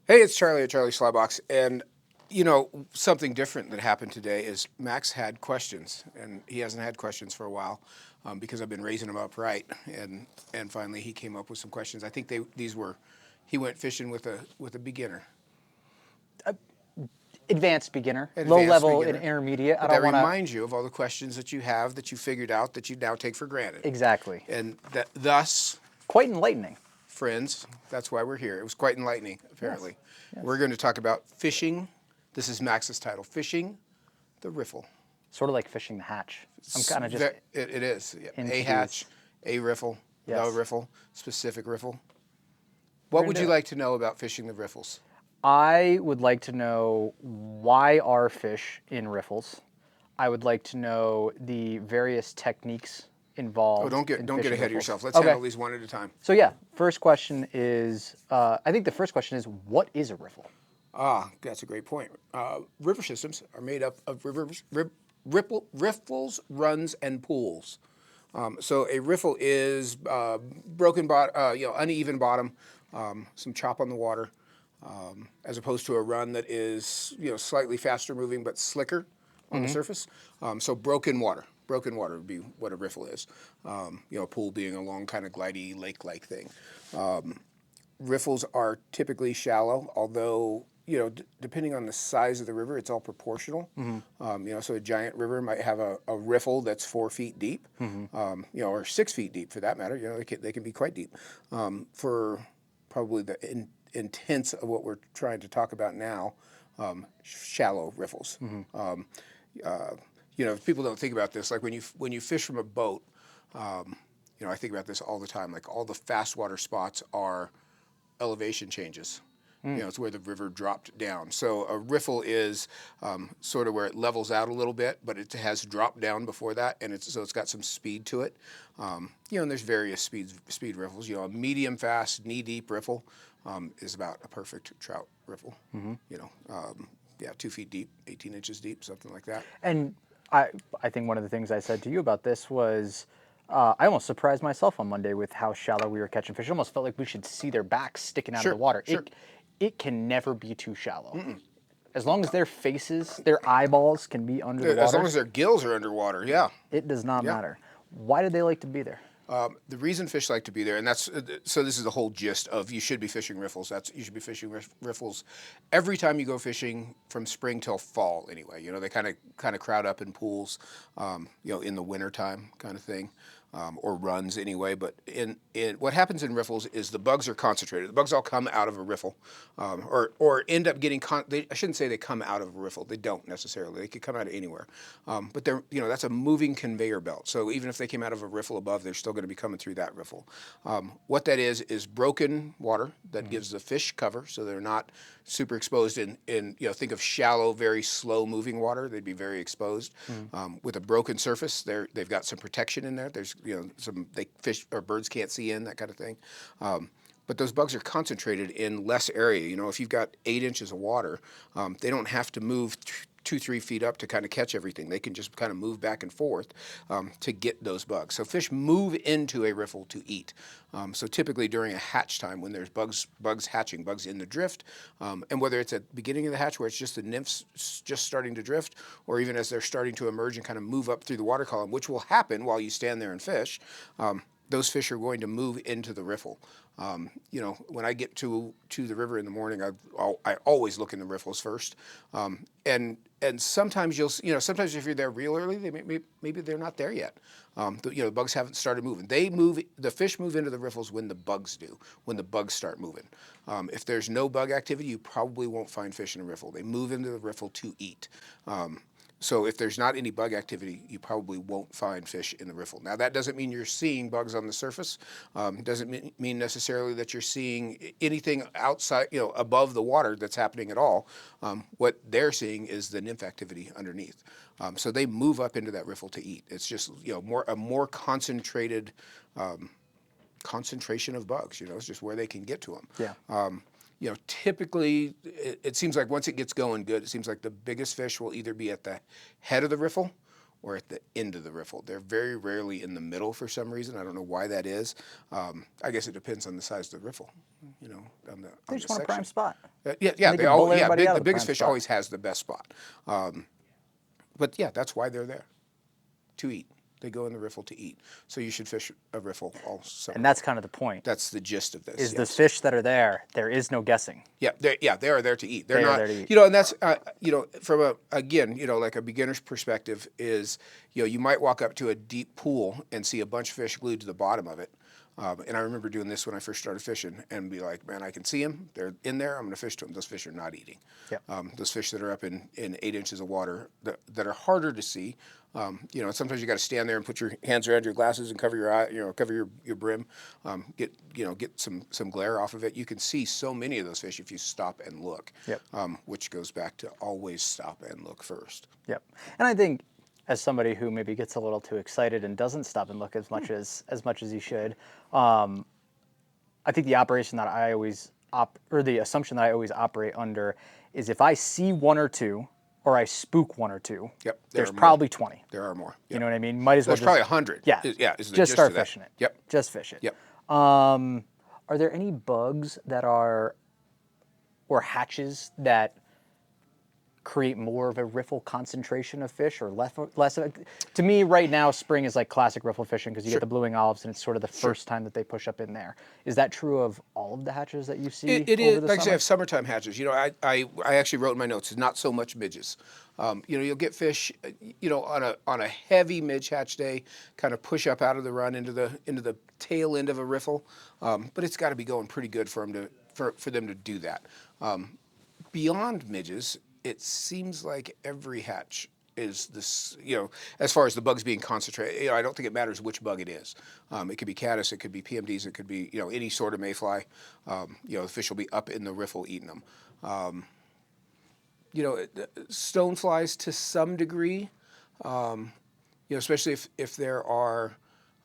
Hey, it's Charlie at Charlie Slybox, and something different that happened today is Max had questions, and he hasn't had questions for a while because I've been raising him up right, and finally he came up with some questions. I think these were he went fishing with a beginner, Advanced beginner, an low advanced level, and beginner, intermediate. I but that don't want to. reminds you of all the questions that you have that you figured out that you now take for granted, Exactly. and that thus. Quite enlightening. Friends, that's why we're here. It was quite enlightening, Yes. apparently. Yes. We're going to talk about fishing. This is Max's title, Fishing the Riffle. Sort of like fishing the hatch. I'm kind of just It is. Yeah. A into hatch, these. a riffle, Yes. the riffle, specific riffle. What would you like to know about fishing the riffles? I would like to know why are fish in riffles. I would like to know the various techniques involved. Oh, don't get in ahead fishing of riffles. yourself. Let's Okay. handle these one at a time. So yeah, first question is. I think the first question is, what is a riffle? Ah, that's a great point. River systems are made up of rivers, riffles, runs, and pools. So a riffle is broken bottom, uneven bottom, some chop on the water, as opposed to a run that is slightly faster moving but slicker on the surface. So broken water. Broken water would be what a riffle is. A pool being a long kind of glidey lake-like thing. Riffles are typically shallow, although depending on the size of the river, it's all proportional. So a giant river might have a riffle that's 4 feet deep, or 6 feet deep for that matter. They can be quite deep. For probably the intents of what we're trying to talk about now, shallow riffles. If people don't think about this, like when you fish from a boat, I think about this all the time. Like all the fast water spots are elevation changes. It's where the river dropped down. So a riffle is sort of where it levels out a little bit, but it has dropped down before that, and it's got some speed to it. And there's various speed riffles. A medium fast, knee deep riffle is about a perfect trout riffle. 2 feet deep, 18 inches deep, something like that. And I think one of the things I said to you about this was I almost surprised myself on Monday with how shallow we were catching fish. It almost felt like we should see their backs sticking out of the water. Sure. It can never be too shallow. As long as their faces, their eyeballs can be under the water. As long as their gills are underwater, yeah. It does not matter. Why do they like to be there? The reason fish like to be there, and that's so. This is the whole gist of you should be fishing riffles. You should be fishing riffles every time you go fishing from spring till fall. Anyway, they kind of crowd up in pools, in the wintertime kind of thing, or runs anyway. But in what happens in riffles is the bugs are concentrated. The bugs all come out of a riffle, or end up getting. I shouldn't say they come out of a riffle. They don't necessarily. They could come out of anywhere, but they're that's a moving conveyor belt. So even if they came out of a riffle above, they're still going to be coming through that riffle. What that is broken water that gives the fish cover, so they're not super exposed in think of shallow, very slow moving water. They'd be very exposed. With a broken surface, they've got some protection in there. There's some fish or birds can't see in, that kind of thing. But those bugs are concentrated in less area. If you've got 8 inches of water, they don't have to move 2-3 feet up to kind of catch everything. They can just kind of move back and forth to get those bugs. So fish move into a riffle to eat. So typically during a hatch time, when there's bugs hatching, bugs in the drift, and whether it's at the beginning of the hatch where it's just the nymphs just starting to drift, or even as they're starting to emerge and kind of move up through the water column, which will happen while you stand there and fish, those fish are going to move into the riffle. When I get to the river in the morning, I always look in the riffles first, and sometimes sometimes if you're there real early, maybe they're not there yet. The bugs haven't started moving. The fish move into the riffles when the bugs do, when the bugs start moving. If there's no bug activity, you probably won't find fish in a riffle. They move into the riffle to eat. So if there's not any bug activity, you probably won't find fish in the riffle. Now that doesn't mean you're seeing bugs on the surface. Doesn't mean necessarily that you're seeing anything outside, above the water that's happening at all. What they're seeing is the nymph activity underneath. So they move up into that riffle to eat. It's just a more concentrated concentration of bugs. It's just where they can get to them. Yeah. Typically, it seems like once it gets going good, it seems like the biggest fish will either be at the head of the riffle or at the end of the riffle. They're very rarely in the middle for some reason. I don't know why that is. I guess it depends on the size of the riffle, you know, They on just the want a prime section. spot. Yeah, They they can all bully everybody out the of the biggest prime fish spot. always has the best spot. But yeah, that's why they're there, to eat. They go in the riffle to eat. So you should fish a riffle all summer. And that's kind of the point. That's the gist of this. Is the yes. fish that are there is no guessing. Yeah, they are there to eat. They're They are not, there to eat. you know, and that's, you know, from like a beginner's perspective is, you know, you might walk up to a deep pool and see a bunch of fish glued to the bottom of it. And I remember doing this when I first started fishing and be like, man, I can see them. They're in there. I'm going to fish to them. Those fish are not eating. Yep. Those fish that are up in 8 inches of water that are harder to see. You know, sometimes you got to stand there and put your hands around your glasses and cover your eye, you know, cover your brim, get some glare off of it. You can see so many of those fish if you stop and look. Yep. Which goes back to always stop and look first. Yep. And I think as somebody who maybe gets a little too excited and doesn't stop and look as much as he should, I think the operation that I always or the assumption that I always operate under is if I see one or two or I spook one or two, Yep. there's probably 20. There are more. Yep. You know what I mean? Might as well There's probably 100. Yeah. Is the just gist start of that. fishing it. Yep. Just fish it. Yep. Are there any bugs that are or hatches that create more of a riffle concentration of fish or less of it? To me right now spring is like classic riffle fishing because you get the blue wing olives and it's sort of the first time that they push up in there. Is that true of all of the hatches that you see It over is, the like I say, summer? have summertime hatches. You know, I actually wrote in my notes, not so much midges. You know, you'll get fish, you know, on a heavy midge hatch day, kind of push up out of the run into the tail end of a riffle, but it's got to be going pretty good for them to do that. Beyond midges, it seems like every hatch is this, you know, as far as the bugs being concentrated, you know, I don't think it matters which bug it is. It could be caddis, it could be PMDs, it could be, you know, any sort of mayfly. You know, the fish will be up in the riffle eating them. You know, stoneflies to some degree, you know, especially if there are,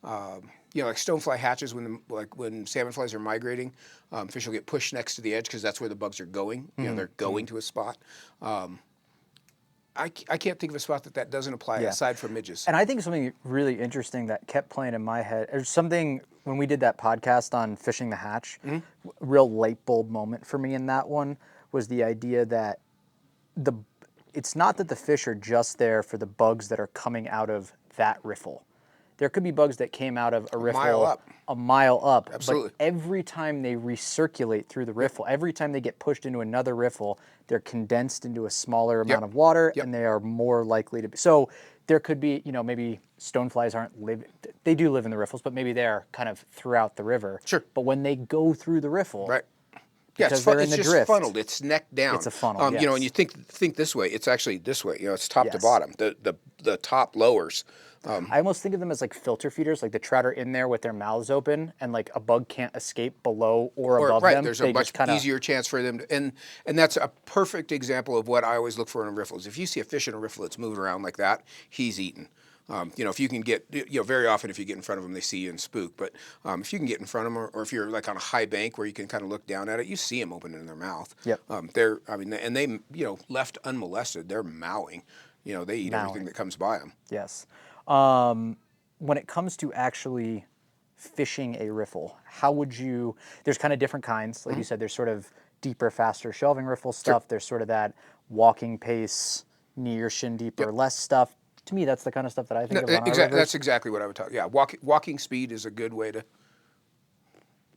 you know, like stonefly hatches when salmon flies are migrating, fish will get pushed next to the edge because that's where the bugs are going. You know, they're going to a spot. I can't think of a spot that doesn't apply aside from midges. And I think something really interesting that kept playing in my head, or something when we did that podcast on fishing the hatch, real light bulb moment for me in that one was the idea that it's not that the fish are just there for the bugs that are coming out of that riffle. There could be bugs that came out of a riffle a mile up. Absolutely. But every time they recirculate through the riffle, every time they get pushed into another riffle, they're condensed into a smaller amount of water and they are more likely to be. So there could be, you know, maybe stoneflies they do live in the riffles, but maybe they're kind of throughout the river. Sure. But when they go through the riffle, Right. Yeah, because they're in the just drift. funneled. It's neck down. It's a funnel, You know, yes. and you think this way. It's actually this way. You know, it's top to Yes. bottom. The top lowers. I almost think of them as like filter feeders, like the trout are in there with their mouths open, and like a bug can't escape below or above them. There's They a much just kinda, easier chance for them to, and that's a perfect example of what I always look for in a riffle. Is if you see a fish in a riffle that's moving around like that, he's eating. You know, if you can get, you know, very often if you get in front of them, they see you and spook. But if you can get in front of them, or if you're like on a high bank where you can kind of look down at it, you see them opening their mouth. Yep. And they, you know, left unmolested, they're mowing. You know, they eat everything that comes by them. Yes. When it comes to actually fishing a riffle, how would you? There's kind of different kinds, like you said. There's sort of deeper, faster shelving riffle stuff. There's sort of that walking pace, knee or shin deep or less stuff. To me, that's the kind of stuff that I think of on our rivers. That's exactly what I would talk. Yeah, walking speed is a good way to.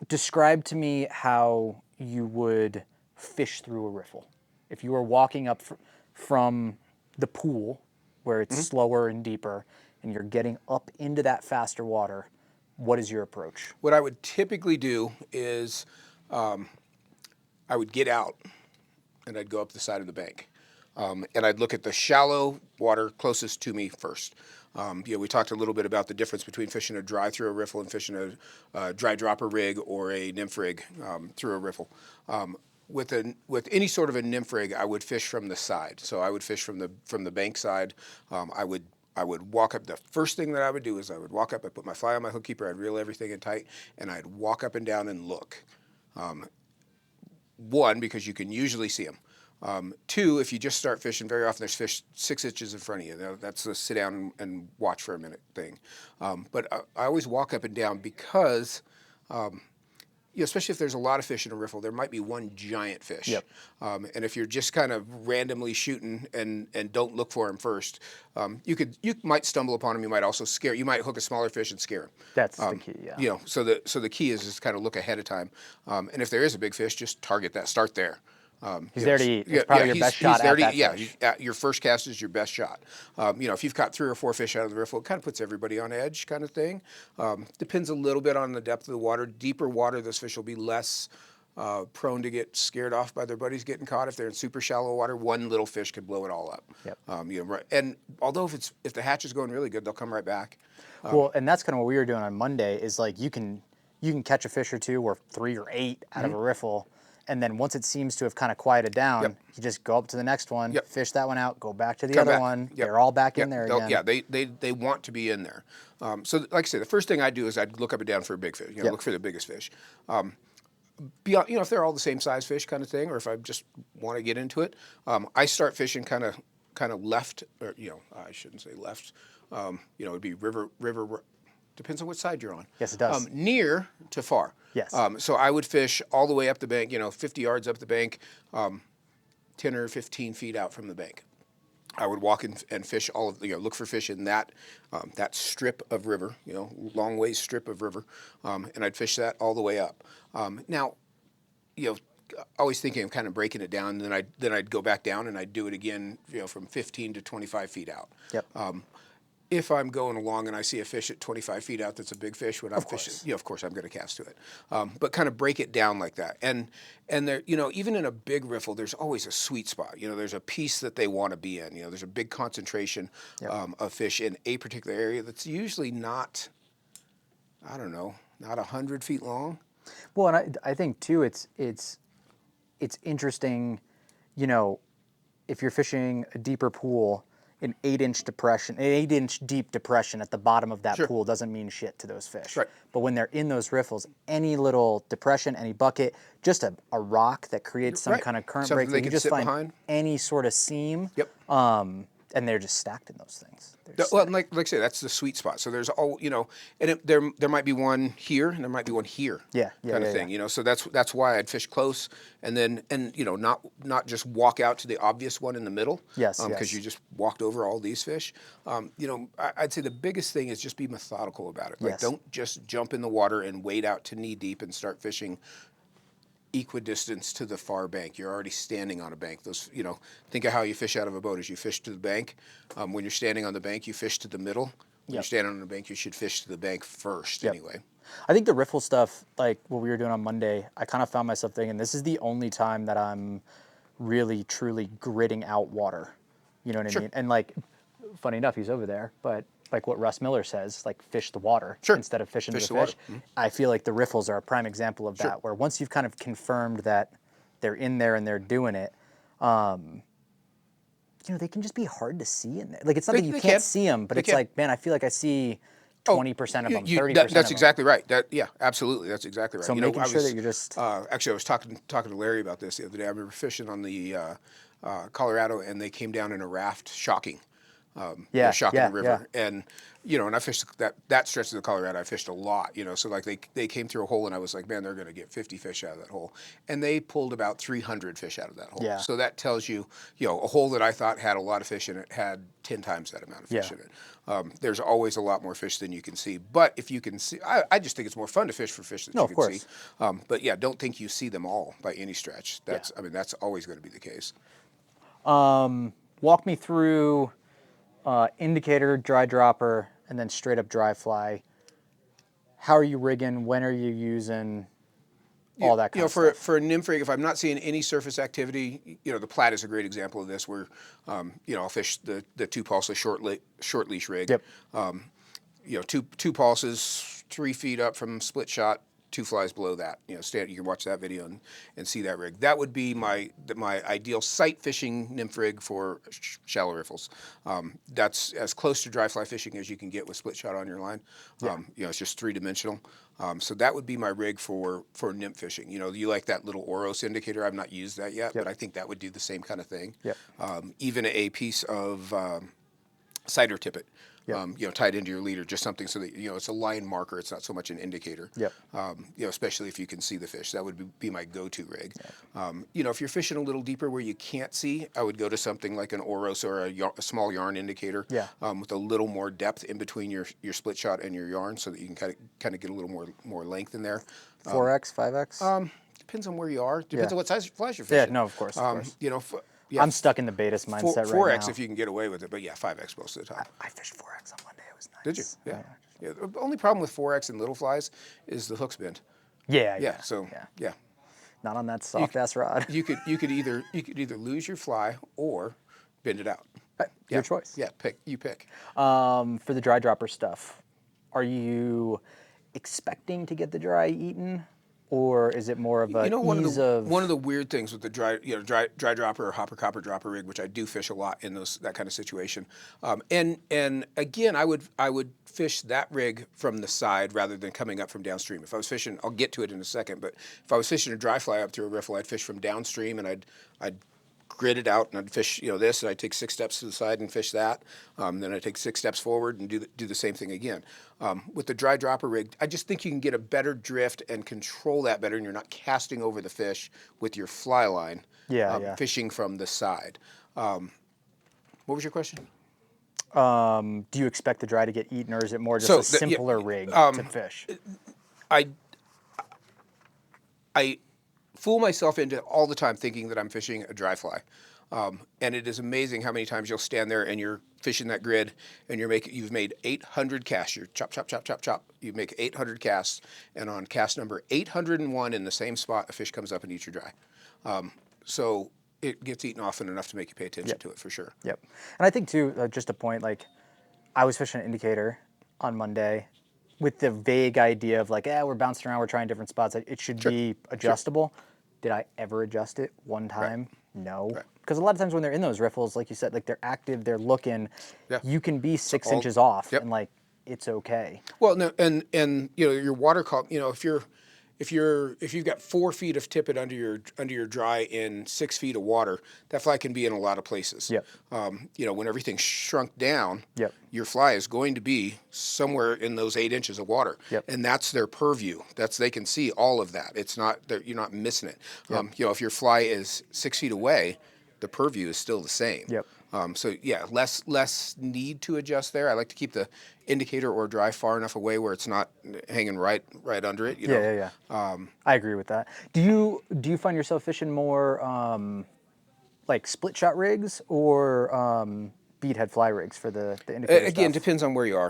Describe to me how you would fish through a riffle. If you were walking up from the pool, where it's slower and deeper, and you're getting up into that faster water, what is your approach? What I would typically do is I would get out and I'd go up the side of the bank. And I'd look at the shallow water closest to me first. You know, we talked a little bit about the difference between fishing a dry through a riffle and fishing a dry dropper rig or a nymph rig through a riffle. With any sort of a nymph rig, I would fish from the side. So I would fish from the bank side. I would walk up. The first thing that I would do is I would walk up. I'd put my fly on my hook keeper. I'd reel everything in tight, and I'd walk up and down and look. One, because you can usually see them. Two, if you just start fishing, very often there's fish 6 inches in front of you. That's a sit down and watch for a minute thing. But I always walk up and down because especially if there's a lot of fish in a riffle, there might be one giant fish. Yep. And if you're just kind of randomly shooting and don't look for him first, you might stumble upon him. You might also you might hook a smaller fish and scare him. That's the key, yeah. So the key is just kind of look ahead of time. And if there is a big fish, just target that. Start there. He's there to eat. It's probably your best shot at that fish. Your first cast is your best shot. If you've caught 3 or 4 fish out of the riffle, it kind of puts everybody on edge, kind of thing. Depends a little bit on the depth of the water. Deeper water, those fish will be less prone to get scared off by their buddies getting caught. If they're in super shallow water, one little fish could blow it all up. Yep. And although if the hatch is going really good, they'll come right back. Well, and that's kind of what we were doing on Monday. Is like you can catch a fish or 2 or 3 or 8 out of a riffle. And then once it seems to have kind of quieted down, you just go up to the next one, fish that one out, go back to the other one. They're all back in there again. Yeah, they want to be in there. So like I say, the first thing I do is I'd look up and down for a big fish. Look for the biggest fish. Beyond, if they're all the same size fish kind of thing, or if I just want to get into it, I start fishing kind of left, or I shouldn't say left. It'd be river. Depends on which side you're on. Yes, it does. Near to far. Yes. So I would fish all the way up the bank, 50 yards up the bank, 10 or 15 feet out from the bank. I would walk and fish look for fish in that strip of river, long ways strip of river, and I'd fish that all the way up. Now, always thinking of kind of breaking it down, and then I'd go back down and I'd do it again, from 15 to 25 feet out. Yep. If I'm going along and I see a fish at 25 feet out that's a big fish, when I'm fishing, of course I'm going to cast to it. But kind of break it down like that. And there, even in a big riffle, there's always a sweet spot. There's a piece that they want to be in. There's a big concentration of fish in a particular area that's usually not 100 feet long. Well, and I think too, it's interesting, if you're fishing a deeper pool, an 8-inch deep depression at the bottom of that pool doesn't mean shit to those fish. Right. But when they're in those riffles, any little depression, any bucket, just a rock that creates some kind of current break, you just find behind. Any sort of seam. Yep. And they're just stacked in those things. Well, like I say, that's the sweet spot. So there's and there might be one here and there might be one here. Kind of thing. So that's why I'd fish close and not just walk out to the obvious one in the middle. Yes. Because you just walked over all these fish. I'd say the biggest thing is just be methodical about it. Like don't just jump in the water and wade out to knee deep and start fishing equidistance to the far bank. You're already standing on a bank. Those, think of how you fish out of a boat. As you fish to the bank, when you're standing on the bank, you fish to the middle. When you're standing on the bank, you should fish to the bank first. Anyway, I think the riffle stuff, like what we were doing on Monday, I kind of found myself thinking this is the only time that I'm really truly gritting out water. You know what I mean? And like, funny enough, he's over there, but like what Russ Miller says, like fish the water instead of fishing the fish. Mm-hmm. I feel like the riffles are a prime example of that, where once you've kind of confirmed that they're in there and they're doing it, they can just be hard to see in there. Like it's not that you can't see them, but it's like, man, I feel like I see 20% of them, 30%. That's exactly right. Absolutely, that's exactly right. So making sure that you're just actually, I was talking to Larry about this the other day. I remember fishing on the Colorado, and they came down in a raft, shocking. Shocking the river, and and I fished that stretch of the Colorado. I fished a lot, so like they came through a hole, and I was like, man, they're going to get 50 fish out of that hole, and they pulled about 300 fish out of that hole. Yeah. So that tells you, a hole that I thought had a lot of fish in it had 10 times that amount of fish in it. There's always a lot more fish than you can see, but if you can see, I just think it's more fun to fish for fish that you can see. But don't think you see them all by any stretch. That's always going to be the case. Walk me through. Indicator, dry dropper, and then straight up dry fly. How are you rigging? When are you using? All that kind of stuff. For a nymph rig, if I'm not seeing any surface activity, the Platte is a great example of this. Where, I'll fish the 2 pulse, a short leash rig. Yep. 2 pulses, 3 feet up from split shot, 2 flies below that. You can watch that video and see that rig. That would be my ideal sight fishing nymph rig for shallow riffles. That's as close to dry fly fishing as you can get with split shot on your line. It's just 3-dimensional. So that would be my rig for nymph fishing. You like that little Oros indicator. I've not used that yet, but I think that would do the same kind of thing. Yep. Even a piece of cider tippet. Yep. Tied into your leader, just something so that it's a line marker. It's not so much an indicator. Yep. Especially if you can see the fish, that would be my go-to rig. Yep. If you're fishing a little deeper where you can't see, I would go to something like an Oros or a small yarn indicator. Yeah. With a little more depth in between your split shot and your yarn, so that you can kind of get a little more length in there. 4x, 5x. Depends on where you are. Depends on what size flies you're fishing. Yeah. No, of course. Of course. Yeah, I'm stuck in the Betis mindset 4x right now. if you can get away with it, but 5x most of the time. I fished 4x on Monday. It was nice. Did you? Yeah. The only problem with 4x and little flies is the hooks bend. Yeah. So Not on that soft ass rod. you could either lose your fly or bend it out. Your choice. Yeah, you pick. For the dry dropper stuff, are you expecting to get the dry eaten? Or is it more of a one of the weird things with the dry dropper or hopper copper dropper rig, which I do fish a lot in that kind of situation, and again I would fish that rig from the side rather than coming up from downstream. If I was fishing, I'll get to it in a second, but if I was fishing a dry fly up through a riffle, I'd fish from downstream and I'd grid it out and I'd fish this, and I'd take 6 steps to the side and fish that. Then I'd take 6 steps forward and do the same thing again. With the dry dropper rig, I just think you can get a better drift and control that better, and you're not casting over the fish with your fly line. Fishing from the side. What was your question? Do you expect the dry to get eaten, or is it more just a simpler rig to fish? I fool myself into all the time thinking that I'm fishing a dry fly. And it is amazing how many times you'll stand there and you're fishing that grid and you've made 800 casts. You're chop, chop, chop, chop, chop. You make 800 casts, and on cast number 801 in the same spot, a fish comes up and eats your dry. So it gets eaten often enough to make you pay attention to it for sure. Yep. And I think too, just a point, like I was fishing an indicator on Monday with the vague idea of like, we're bouncing around, we're trying different spots. It should be adjustable. Did I ever adjust it one time? Right. No. Because a lot of times when they're in those riffles, like you said, like they're active, they're looking, you can be 6 inches off and like, it's okay. Well, no, and your water column, if you've got 4 feet of tippet under your dry in 6 feet of water, that fly can be in a lot of places. Yep. When everything's shrunk down, yep, your fly is going to be somewhere in those 8 inches of water. Yep. And that's their purview. They can see all of that. It's not you're not missing it. Yep. If your fly is 6 feet away, the purview is still the same. Yep. Less need to adjust there. I like to keep the indicator or dry far enough away where it's not hanging right under it. Yeah. I agree with that. Do you find yourself fishing more like split shot rigs or beadhead fly rigs for the indicator Again, stuff? Depends on where you are.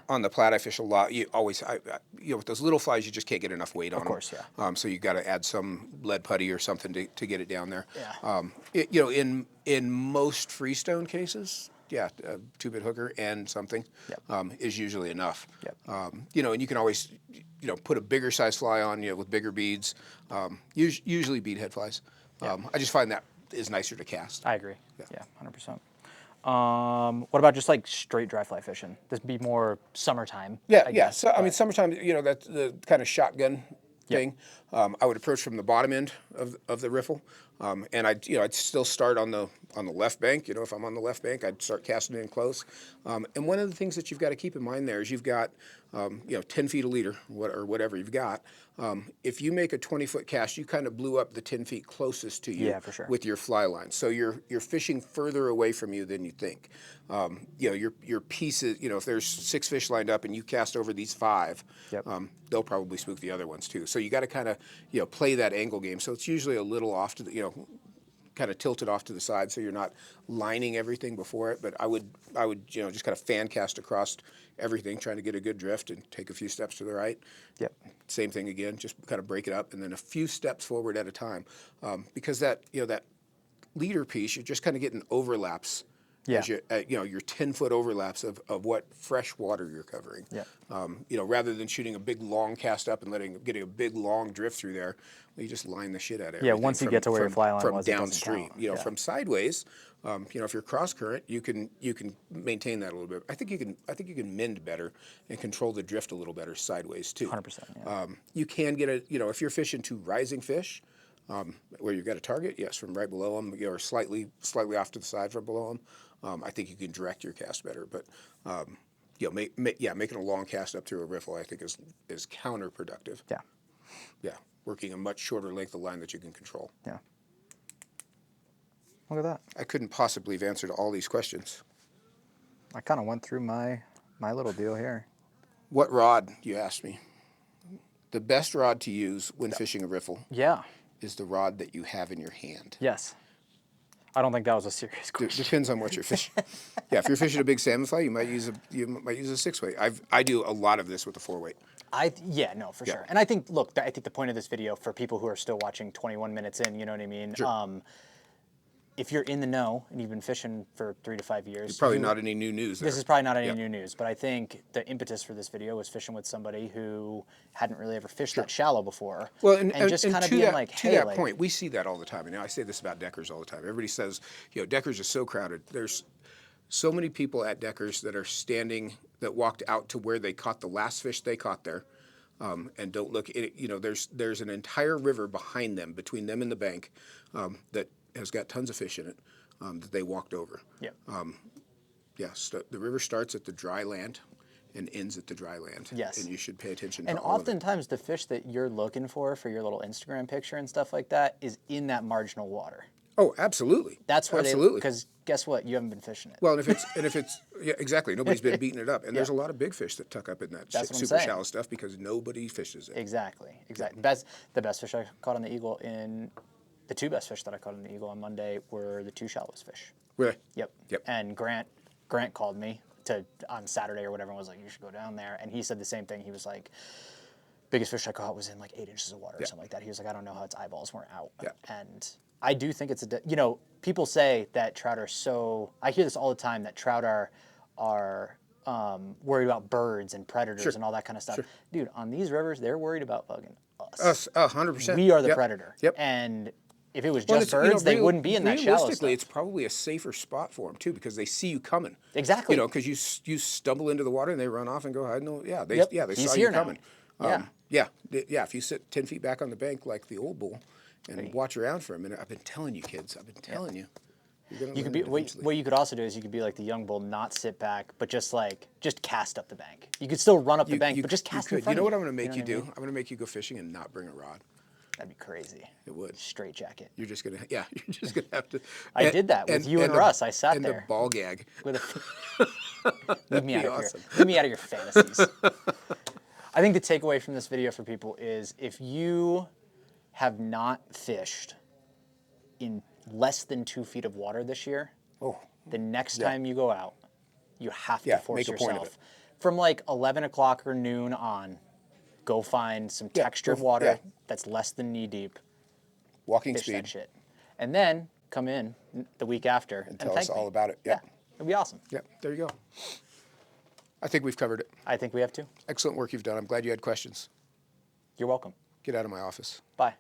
On the Platte, I fish a lot. You always, with those little flies, you just can't get enough weight on them. Of course, yeah. So you got to add some lead putty or something to get it down there. Yeah. In most freestone cases, a 2-bit hooker and something is usually enough. Yep. And you can always, put a bigger size fly on, with bigger beads. Usually beadhead flies. I just find that is nicer to cast. I agree. Yeah, 100%. What about just like straight dry fly fishing? This would be more summertime. I guess, So I mean, summertime, that's the kind of shotgun thing. I would approach from the bottom end of the riffle, and I'd still start on the left bank. If I'm on the left bank, I'd start casting in close. And one of the things that you've got to keep in mind there is you've got 10 feet a leader, or whatever you've got. If you make a 20-foot cast, you kind of blew up the 10 feet closest to you for sure. with your fly line. So you're fishing further away from you than you think. Your pieces, if there's 6 fish lined up and you cast over these 5, they'll probably spook the other ones too. So you got to kind of play that angle game. So it's usually a little off to the kind of tilted off to the side, so you're not lining everything before it. But I would just kind of fan cast across everything, trying to get a good drift and take a few steps to the right. Yep. Same thing again, just kind of break it up and then a few steps forward at a time, because that that leader piece, you're just kind of getting overlaps Yeah. as your 10-foot overlaps of what fresh water you're covering. Yeah. Rather than shooting a big long cast up and getting a big long drift through there, well, you just line the shit out of Yeah, everything. once you get to where your fly line from was, it doesn't downstream. count. Yeah. From sideways, if you're cross current, you can maintain that a little bit. I think you can mend better and control the drift a little better sideways too. 100%. Yeah. You can get if you're fishing two rising fish, where you've got a target, yes, from right below them, or slightly off to the side from below them. I think you can direct your cast better, but making a long cast up through a riffle, I think is counterproductive. Yeah. Yeah, working a much shorter length of line that you can control. Yeah. Look at that. I couldn't possibly have answered all these questions. I kind of went through my little deal here. What rod, you asked me? The best rod to use when fishing a riffle Yeah. is the rod that you have in your hand. Yes. I don't think that was a serious question. Depends on what you're fishing. Yeah, if you're fishing a big salmon fly, you might use a 6-weight. I do a lot of this with a 4-weight. For sure. And I think the point of this video for people who are still watching 21 minutes in, you know what I mean? Sure. If you're in the know and you've been fishing for 3 to 5 years, Probably not any new news there. This is probably not any new news, but I think the impetus for this video was fishing with somebody who hadn't really ever fished that shallow before. Well, and just kind of being that, like, to hey, that point, we see that all the time. I say this about Deckers all the time. Everybody says, Deckers is so crowded. There's so many people at Deckers that walked out to where they caught the last fish they caught there, and don't look. There's an entire river behind them, between them and the bank, that has got tons of fish in it. That they walked over. Yeah. The river starts at the dry land and ends at the dry land. Yes. And you should pay attention to And all of it. oftentimes the fish that you're looking for your little Instagram picture and stuff like that is in that marginal water. Oh, absolutely. That's where because guess what? You haven't been fishing it. Well, and if it's yeah, exactly. Nobody's been beating it up, and there's a lot of big fish that tuck up in that super shallow stuff because nobody fishes it. Exactly. The best fish I caught on the Eagle the 2 best fish that I caught on the Eagle on Monday were the 2 shallowest fish. Really? Yep. And Grant called me on Saturday or whatever and was like, you should go down there. And he said the same thing. He was like, biggest fish I caught was in like 8 inches of water or something like that. He was like, I don't know how its eyeballs weren't out. Yeah. And I do think it's people say that trout are I hear this all the time, that trout are worried about birds and predators and all that kind of stuff. Sure. Dude, on these rivers, they're worried about fucking us. Us, 100%. We are the predator. Yep. And if it was just birds, they wouldn't be in that shallow stuff. Realistically, it's probably a safer spot for them too, because they see you coming. Exactly. Because you stumble into the water and they run off and go hide. No, they He's saw here you now. coming. Yeah. If you sit 10 feet back on the bank like the old bull and watch around for a minute, I've been telling you, kids. I've been telling you. You could be what you could also do is you could be like the young bull, not sit back, but just cast up the bank. You could still run up the bank, but just cast in front of you. You know what I'm going to make you do? I mean? I'm going to make you go fishing and not bring a rod. That'd be crazy. It would. Straight jacket. You're just gonna have to. I did that with you and Russ. I sat there. And the ball gag. Leave me out of here. Leave me out of your fantasies. I think the takeaway from this video for people is if you have not fished in less than 2 feet of water this year, the next time you go out, you have to force yourself from like 11 o'clock or noon on. Go find some textured water that's less than knee deep. Walking fish speed. That shit. And then come in the week after and tell us all about it. Yeah, it'd be awesome. Yeah, there you go. I think we've covered it. I think we have too. Excellent work you've done. I'm glad you had questions. You're welcome. Get out of my office. Bye.